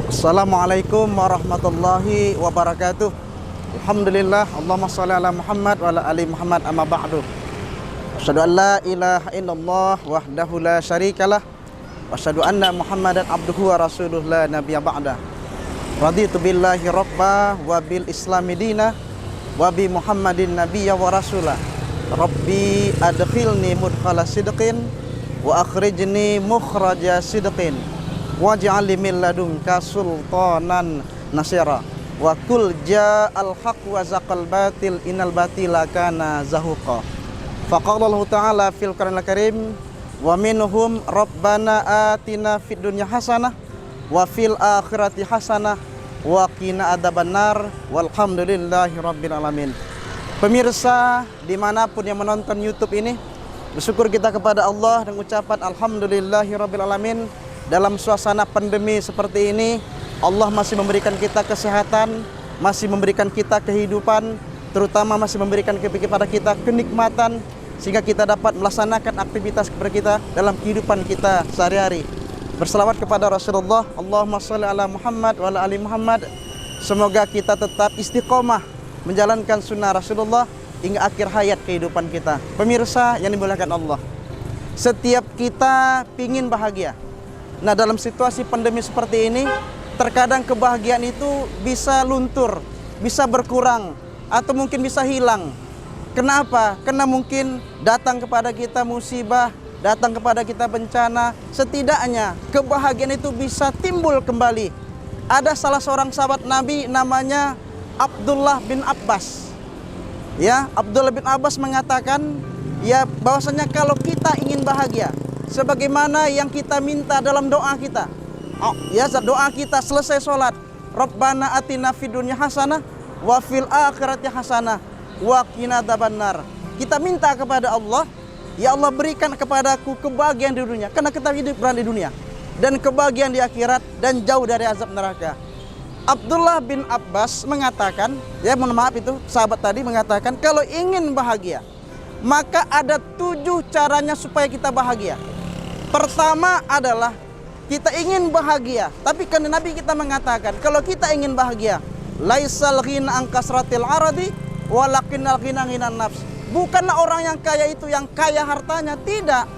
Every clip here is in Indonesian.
Assalamualaikum warahmatullahi wabarakatuh. Alhamdulillah, Allahumma shalli ala Muhammad wa ala ali Muhammad, amma ba'du. Asyhadu an la ilaha illallah wahdahu la syarikalah wa asyhadu anna Muhammadan abduhu wa rasuluh la nabiyya ba'da. Raditu billahi rabba wa bil islami dina wa bi Muhammadin nabiyya wa rasulah. Rabbi adkhilni mudkhala sidqin wa akhrijni mukhraja sidqin waj'al li min ladunka sultanan nasira wa kul ja'al haqq wa zaqal batil innal batila kana zahuqa. Faqala Allah Ta'ala fil Qur'anil Karim wa minhum rabbana atina fid dunya hasanah wa fil akhirati hasanah wa qina adzabannar walhamdulillahi rabbil alamin. Pemirsa dimanapun yang menonton YouTube ini, bersyukur kita kepada Allah dan ucapan alhamdulillahi rabbil alamin. Dalam suasana pandemi seperti ini, Allah masih memberikan kita kesehatan, masih memberikan kita kehidupan, terutama masih memberikan kepada kita kenikmatan, sehingga kita dapat melaksanakan aktivitas kepada kita dalam kehidupan kita sehari-hari. Berselawat kepada Rasulullah, Allahumma sholli ala Muhammad wa ala ali Muhammad. Semoga kita tetap istiqomah menjalankan sunnah Rasulullah hingga akhir hayat kehidupan kita. Pemirsa yang dimuliakan Allah, setiap kita ingin bahagia. Nah, dalam situasi pandemi seperti ini, terkadang kebahagiaan itu bisa luntur, bisa berkurang, atau mungkin bisa hilang. Kenapa? Karena mungkin datang kepada kita musibah, datang kepada kita bencana. Setidaknya kebahagiaan itu bisa timbul kembali. Ada salah seorang sahabat Nabi namanya Abdullah bin Abbas. Ya, Abdullah bin Abbas mengatakan, ya, bahwasanya kalau kita ingin bahagia, sebagaimana yang kita minta dalam doa kita, doa kita selesai sholat, Rabbana atina fid dunya hasanah wa fil akhirati hasanah wa qina adzabannar. Kita minta kepada Allah, ya Allah berikan kepadaku kebahagiaan di dunia, karena kita hidup berada di dunia, dan kebahagiaan di akhirat, dan jauh dari azab neraka. Abdullah bin Abbas mengatakan, ya mohon maaf, itu sahabat tadi mengatakan, kalau ingin bahagia, maka ada 7 caranya supaya kita bahagia. Pertama adalah kita ingin bahagia, tapi kan Nabi kita mengatakan, kalau kita ingin bahagia, laisal ghina an kasratil aradi walakinnal ghina ghinan nafs. Bukanlah orang yang kaya itu yang kaya hartanya, tidak,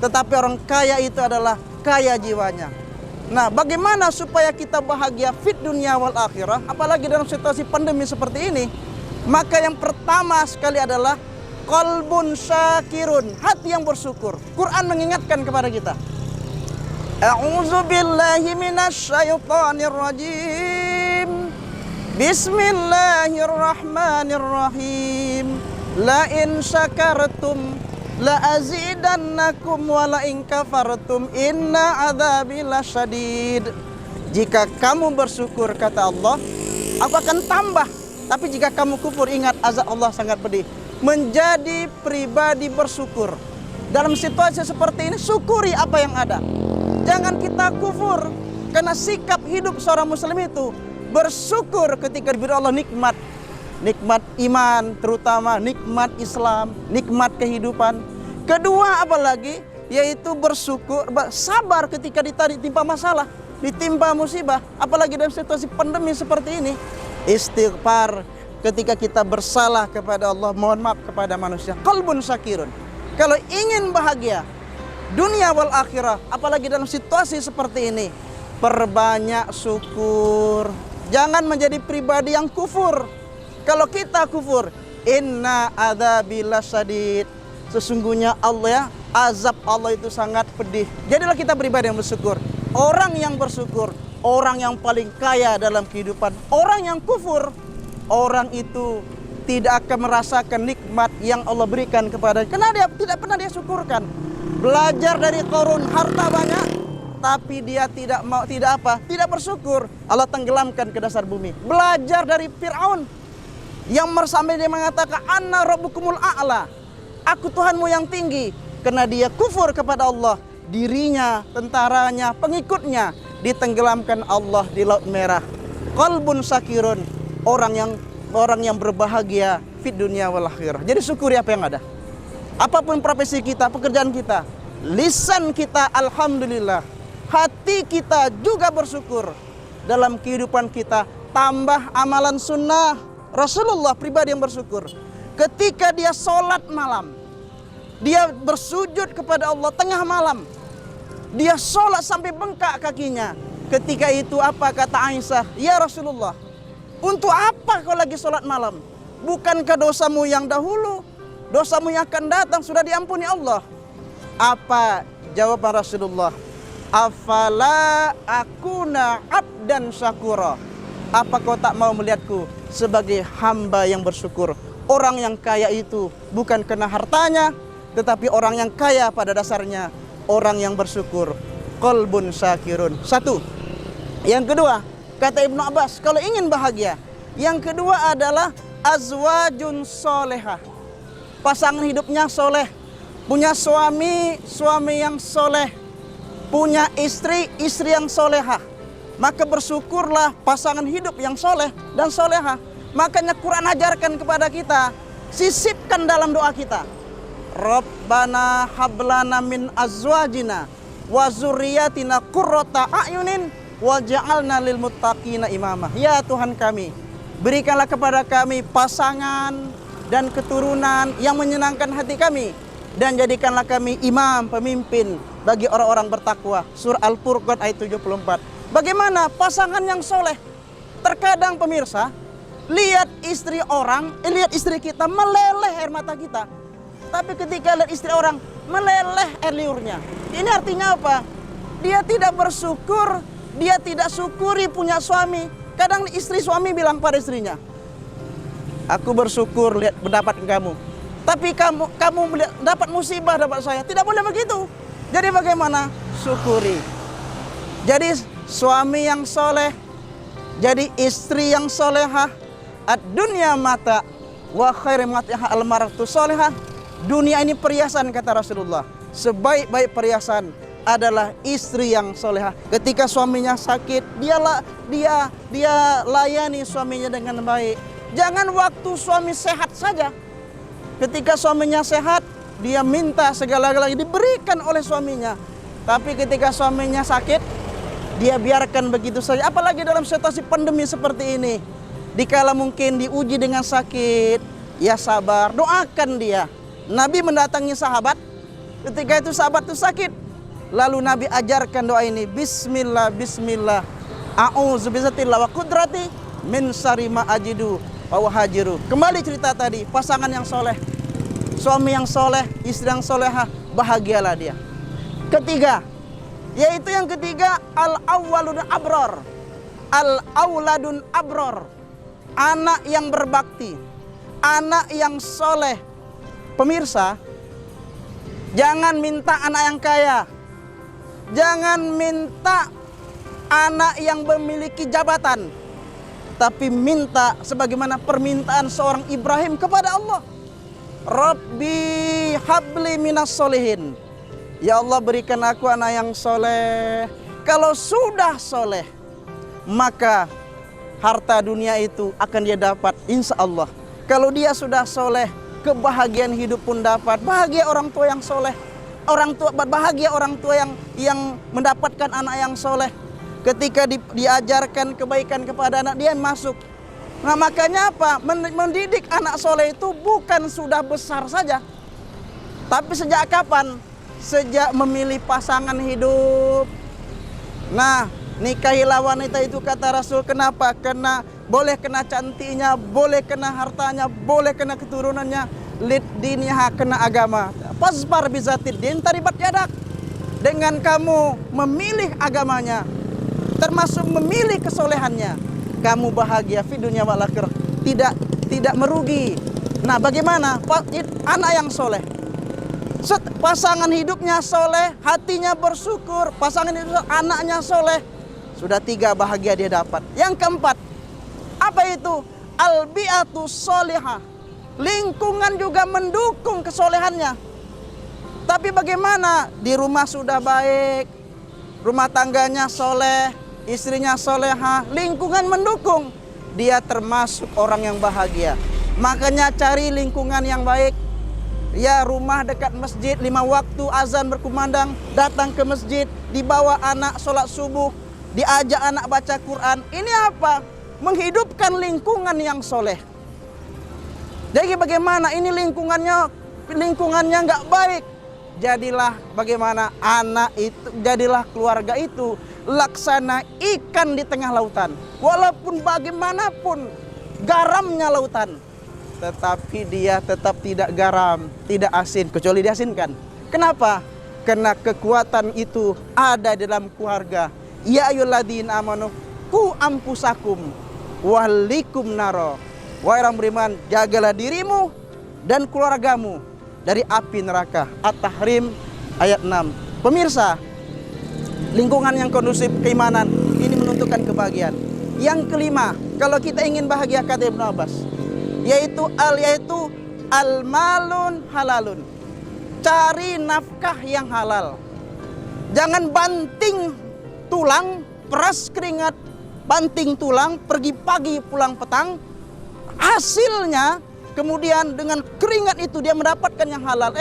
tetapi orang kaya itu adalah kaya jiwanya. Nah, bagaimana supaya kita bahagia fit dunia wal akhirah, apalagi dalam situasi pandemi seperti ini? Maka yang pertama sekali adalah qalbun syakirun, hati yang bersyukur. Quran mengingatkan kepada kita, a'udzu billahi minasyaitonir rajim, bismillahirrahmanirrahim, la in syakartum la azidannakum wa la in kafartum inna adzabi lasyadid. Jika kamu bersyukur, kata Allah, aku akan tambah, tapi jika kamu kufur, ingat azab Allah sangat pedih. Menjadi pribadi bersyukur. Dalam situasi seperti ini, syukuri apa yang ada. Jangan kita kufur, karena sikap hidup seorang muslim itu bersyukur ketika diberi Allah nikmat. Nikmat iman, terutama nikmat Islam, nikmat kehidupan. Kedua apalagi, yaitu bersyukur, sabar ketika ditimpa masalah, ditimpa musibah, apalagi dalam situasi pandemi seperti ini. Istighfar ketika kita bersalah kepada Allah, mohon maaf kepada manusia. Qalbun syakirun. Kalau ingin bahagia dunia wal akhirah, apalagi dalam situasi seperti ini, perbanyak syukur. Jangan menjadi pribadi yang kufur. Kalau kita kufur, inna adzabi lasyadid, sesungguhnya Allah, ya, azab Allah itu sangat pedih. Jadilah kita pribadi yang bersyukur. Orang yang bersyukur, orang yang paling kaya dalam kehidupan. Orang yang kufur, orang itu tidak akan merasakan nikmat yang Allah berikan kepada, karena dia tidak pernah dia syukurkan. Belajar dari Qarun, harta banyak, tapi dia tidak bersyukur. Allah tenggelamkan ke dasar bumi. Belajar dari Fir'aun, yang sampai dia mengatakan anna rabbukumul a'la, aku Tuhanmu yang tinggi, karena dia kufur kepada Allah. Dirinya, tentaranya, pengikutnya ditenggelamkan Allah di Laut Merah. Qalbun syakirun, orang yang berbahagia fit dunia wal akhirah. Jadi syukuri apa yang ada. Apapun profesi kita, pekerjaan kita, lisan kita alhamdulillah, hati kita juga bersyukur. dalam kehidupan kita. Tambah amalan sunnah. Rasulullah pribadi yang bersyukur. Ketika dia sholat malam, dia bersujud kepada Allah tengah malam. Dia sholat sampai bengkak kakinya. Ketika itu apa kata Aisyah? Ya Rasulullah, untuk apa kau lagi sholat malam? Bukankah dosamu yang dahulu, dosamu yang akan datang sudah diampuni Allah? Apa jawaban Rasulullah? Afala akuna abdan syakura. Apa kau tak mau melihatku sebagai hamba yang bersyukur? Orang yang kaya itu bukan karena hartanya, tetapi orang yang kaya pada dasarnya orang yang bersyukur. Qalbun syakirun. Satu. Yang kedua, kata Ibnu Abbas, kalau ingin bahagia, yang kedua adalah azwajun solehah. Pasangan hidupnya soleh. Punya suami, suami yang soleh. Punya istri, istri yang solehah. Maka bersyukurlah pasangan hidup yang soleh dan solehah. Makanya Quran ajarkan kepada kita, sisipkan dalam doa kita. Rabbana hablana min azwajina wa zurriyatina qurrata a'yunin waj'alna lil muttaqina imamah. Ya Tuhan kami, berikanlah kepada kami pasangan dan keturunan yang menyenangkan hati kami, dan jadikanlah kami imam, pemimpin bagi orang-orang bertakwa. Surah Al-Furqan ayat 74. Bagaimana pasangan yang soleh? Terkadang pemirsa, lihat istri orang, lihat istri kita, meleleh air mata kita. Tapi ketika lihat istri orang, meleleh air liurnya. Ini artinya apa? Dia tidak bersyukur, dia tidak syukuri punya suami. Kadang istri suami bilang pada istrinya, aku bersyukur lihat mendapat kamu. Tapi kamu dapat musibah dapat saya. Tidak boleh begitu. Jadi bagaimana? Syukuri. Jadi suami yang soleh, jadi istri yang solehah. Ad-dunya mata wa khairu mataha al-mar'atu solehah. Dunia ini perhiasan kata Rasulullah. Sebaik-baik perhiasan adalah istri yang solehah. Ketika suaminya sakit, dia layani suaminya dengan baik. Jangan waktu suami sehat saja. Ketika suaminya sehat, dia minta segala-galanya diberikan oleh suaminya. Tapi ketika suaminya sakit, dia biarkan begitu saja. Apalagi dalam situasi pandemi seperti ini. Dikala mungkin diuji dengan sakit, ya sabar, doakan dia. Nabi mendatangi sahabat, ketika itu sahabat itu sakit. Lalu Nabi ajarkan doa ini, Bismillah, Bismillah, a'udzubillahi wa qudrati min syarri ma ajidu wa hajiru. Kembali cerita tadi, pasangan yang soleh, suami yang soleh, istri yang solehah, bahagialah dia. Ketiga, yaitu yang ketiga, al-awwalun abror. Al-awladun abror. Anak yang berbakti, anak yang soleh. Pemirsa, jangan minta anak yang kaya, jangan minta anak yang memiliki jabatan, tapi minta sebagaimana permintaan seorang Ibrahim kepada Allah. Rabbi habli minas solihin. Ya Allah, berikan aku anak yang soleh. Kalau sudah soleh, maka harta dunia itu akan dia dapat insya Allah. Kalau dia sudah soleh, kebahagiaan hidup pun dapat. Bahagia orang tua yang soleh, bahagia orang tua yang mendapatkan anak yang soleh. Ketika diajarkan kebaikan kepada anak, dia masuk. Nah makanya apa? Mendidik anak soleh itu bukan sudah besar saja, tapi sejak kapan? Sejak memilih pasangan hidup. Nah, nikahilah wanita itu kata Rasul. Kenapa? Karena boleh kena cantiknya, boleh kena hartanya, boleh kena keturunannya. Lid diniha, kena agama. Fasbar bizatid din taribat yadak. Dengan kamu memilih agamanya, termasuk memilih kesolehannya, kamu bahagia fi dunia wal akhirah, tidak merugi. Nah, bagaimana anak yang soleh? Pasangan hidupnya soleh, hatinya bersyukur, pasangan hidup anaknya soleh. Sudah 3 bahagia dia dapat. Yang keempat, apa itu? Al-bi'atu solihah. Lingkungan juga mendukung kesolehannya. Tapi bagaimana? Di rumah sudah baik, rumah tangganya soleh, istrinya solehah, lingkungan mendukung. Dia termasuk orang yang bahagia. Makanya cari lingkungan yang baik. Ya, rumah dekat masjid, 5 waktu azan berkumandang, datang ke masjid, dibawa anak sholat subuh. diajak anak baca Quran. Ini apa? Menghidupkan lingkungan yang soleh. Jadi bagaimana ini lingkungannya nggak baik. Jadilah bagaimana anak itu, jadilah keluarga itu laksana ikan di tengah lautan. Walaupun bagaimanapun garamnya lautan, tetapi dia tetap tidak garam, tidak asin, kecuali diasinkan. Kenapa? Karena kekuatan itu ada dalam keluarga. Ya ayyuhalladzina amanu qu anfusakum wahlikum naro. Wahai orang beriman, jagalah dirimu dan keluargamu dari api neraka. At-Tahrim ayat 6. Pemirsa, lingkungan yang kondusif keimanan ini menentukan kebahagiaan. Yang kelima, kalau kita ingin bahagia, kata Ibnu Abbas, yaitu al-malun halalun. Cari nafkah yang halal. Jangan banting tulang, peras keringat, banting tulang, pergi pagi pulang petang. Hasilnya kemudian dengan keringat itu dia mendapatkan yang halal,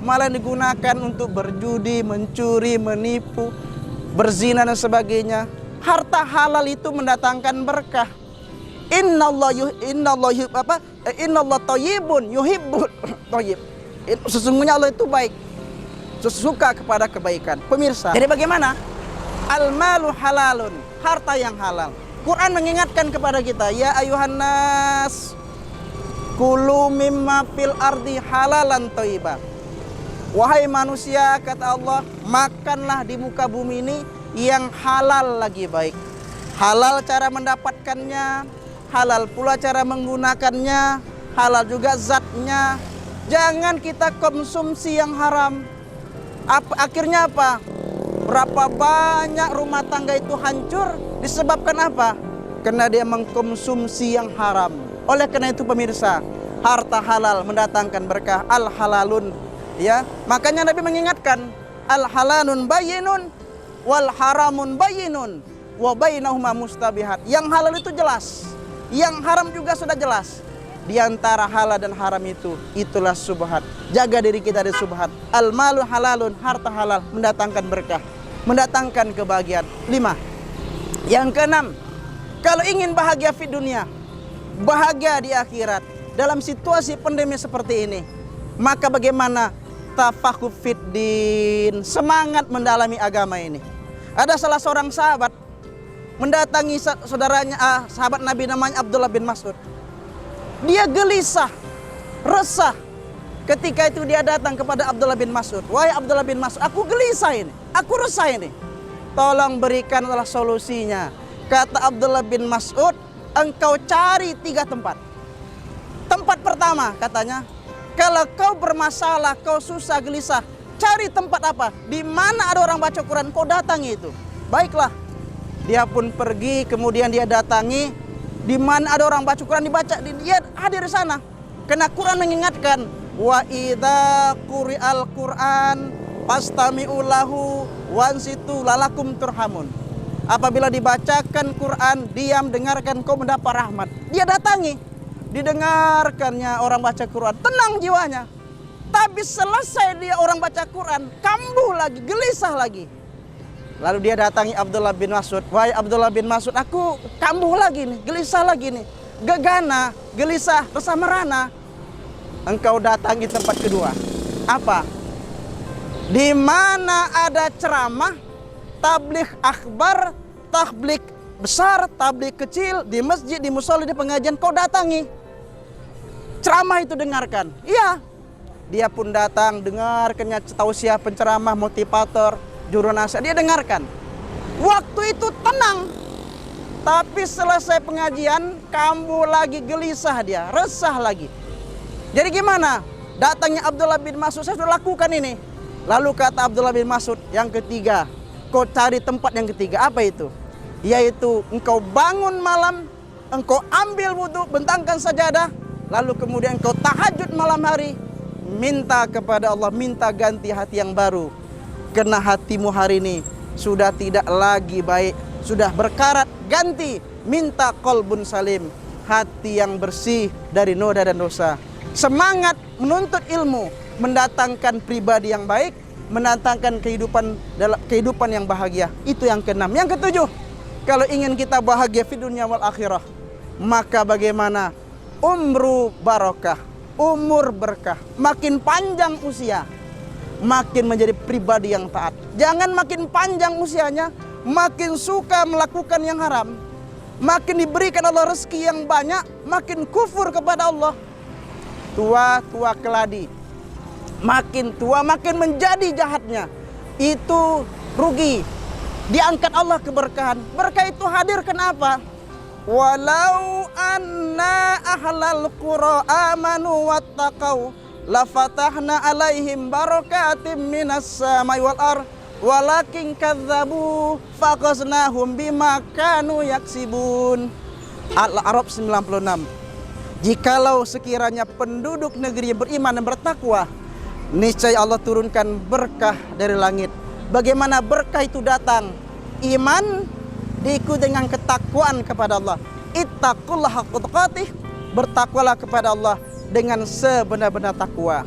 malah digunakan untuk berjudi, mencuri, menipu, berzina dan sebagainya. Harta halal itu mendatangkan berkah. Innallah thayyibun yuhibbul thayyib. Sesungguhnya Allah itu baik, suka kepada kebaikan. Pemirsa, jadi bagaimana? Al-malu halalun, harta yang halal. Quran mengingatkan kepada kita, ya ayuhan nas kulu mimma fil ardi halalan thayyiba. Wahai manusia, kata Allah, makanlah di muka bumi ini yang halal lagi baik. Halal cara mendapatkannya, halal pula cara menggunakannya, halal juga zatnya. Jangan kita konsumsi yang haram. Akhirnya apa? Berapa banyak rumah tangga itu hancur disebabkan apa? Karena dia mengkonsumsi yang haram. Oleh karena itu pemirsa, harta halal mendatangkan berkah. Al-halalun, ya. Makanya Nabi mengingatkan, al-halalun bayyinun wal haramun bayyinun wa bainahuma mustabihat. Yang halal itu jelas, yang haram juga sudah jelas. Di antara halal dan haram itu, itulah subhat. Jaga diri kita dari subhat. Al-malu halalun, harta halal mendatangkan berkah, mendatangkan kebahagiaan. 5. Yang keenam, kalau ingin bahagia di dunia, bahagia di akhirat, dalam situasi pandemi seperti ini, maka bagaimana? Tafaqquh fid din, semangat mendalami agama ini. Ada salah seorang sahabat mendatangi saudaranya, sahabat Nabi namanya Abdullah bin Mas'ud. Dia gelisah, resah. Ketika itu dia datang kepada Abdullah bin Mas'ud. Wahai Abdullah bin Mas'ud, aku gelisah ini, aku resah ini. Tolong berikanlah solusinya. Kata Abdullah bin Mas'ud, engkau cari 3 tempat. Tempat pertama katanya, kalau kau bermasalah, kau susah, gelisah, cari tempat apa? Di mana ada orang baca Quran, kau datangi itu. Baiklah. Dia pun pergi, kemudian dia datangi. Di mana ada orang baca Quran, dibaca, dia hadir di sana. Karena Quran mengingatkan, wa idza quri'al Qur'an fastami'u lahu wansitu lalakum turhamun. Apabila dibacakan Quran, diam, dengarkan, kau mendapat rahmat. Dia datangi, didengarkannya orang baca Quran, tenang jiwanya. Tapi selesai dia orang baca Quran, kambuh lagi, gelisah lagi. Lalu dia datangi Abdullah bin Mas'ud. Wahai Abdullah bin Mas'ud, aku kambuh lagi nih, gelisah lagi nih. Gegana, gelisah, resah merana. Engkau datangi tempat kedua. Apa? Di mana ada ceramah, tabligh akbar, tabligh besar, tabligh kecil, di masjid, di mushola, di pengajian, kau datangi. Ceramah itu dengarkan. Iya. Dia pun datang, dengarkannya tausiah penceramah, motivator, juru nasihat, dia dengarkan. Waktu itu tenang. Tapi selesai pengajian, kambuh lagi, gelisah dia, resah lagi. Jadi gimana? Datangnya Abdullah bin Mas'ud, saya sudah lakukan ini. Lalu kata Abdullah bin Mas'ud, yang ketiga, kau cari tempat yang ketiga. Apa itu? Yaitu engkau bangun malam, engkau ambil wudhu, bentangkan sajadah, lalu kemudian engkau tahajud malam hari, minta kepada Allah, minta ganti hati yang baru. Karena hatimu hari ini sudah tidak lagi baik, sudah berkarat, ganti, minta qalbun salim, hati yang bersih dari noda dan dosa. Semangat menuntut ilmu mendatangkan pribadi yang baik, mendatangkan kehidupan yang bahagia. Itu yang keenam. Yang ketujuh, kalau ingin kita bahagia di dunia wal akhirah, maka bagaimana? Umru barokah, umur berkah. Makin panjang usia, makin menjadi pribadi yang taat. Jangan makin panjang usianya, makin suka melakukan yang haram. Makin diberikan Allah rezeki yang banyak, makin kufur kepada Allah. Tua keladi, makin tua makin menjadi jahatnya. Itu rugi. Diangkat Allah keberkahan. Berkah itu hadir kenapa? Walau anna ahlal qura amanu wattaqau la fatahna alaihim barakatim minas samai wal ar walakin kadzabu faqaznahum bima kanu yaksibun. Al-A'raf 96. Jikalau sekiranya penduduk negeri beriman dan bertakwa, niscaya Allah turunkan berkah dari langit. Bagaimana berkah itu datang? Iman diikuti dengan ketakwaan kepada Allah. Ittaqullaha haqqa tuqatih, bertakwalah kepada Allah dengan sebenar-benar takwa.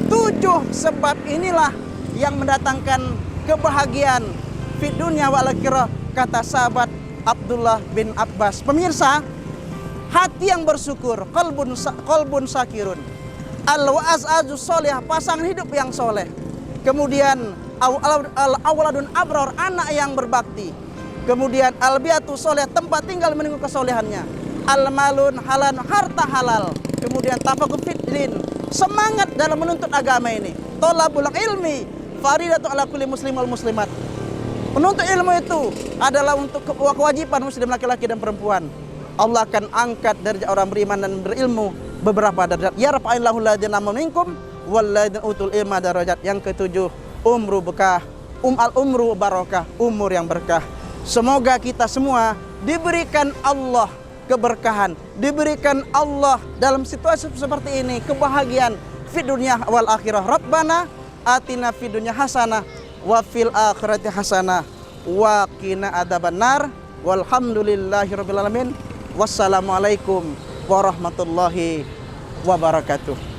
7 sebab inilah yang mendatangkan kebahagiaan di dunia wal akhirah, kata sahabat Abdullah bin Abbas. Pemirsa, hati yang bersyukur, qalbun sakirun, al-wa'az'aju soleh, pasangan hidup yang soleh. Kemudian al-awladun abrar, anak yang berbakti. Kemudian al-biatu soleh, tempat tinggal menunggu kesolehannya. Al-malun halan, harta halal. Kemudian tafaqquh fiddin, semangat dalam menuntut agama ini. Thalabul ilmi faridatu ala kulli muslim wal muslimat. Menuntut ilmu itu adalah untuk kewajiban muslim laki-laki dan perempuan. Allah akan angkat derajat orang beriman dan berilmu beberapa derajat. Yarfa'illahu alladziina aamanu minkum walladziina utul ilma darajat. Yang ketujuh, umru berkah, al-umru barakah, umur yang berkah. Semoga kita semua diberikan Allah keberkahan, diberikan Allah dalam situasi seperti ini kebahagiaan fid dunya wal akhirah. Rabbana atina fid dunya hasanah wa fil akhirati hasanah wa qina adzabannar. Walhamdulillahirabbil alamin. Wassalamualaikum warahmatullahi wabarakatuh.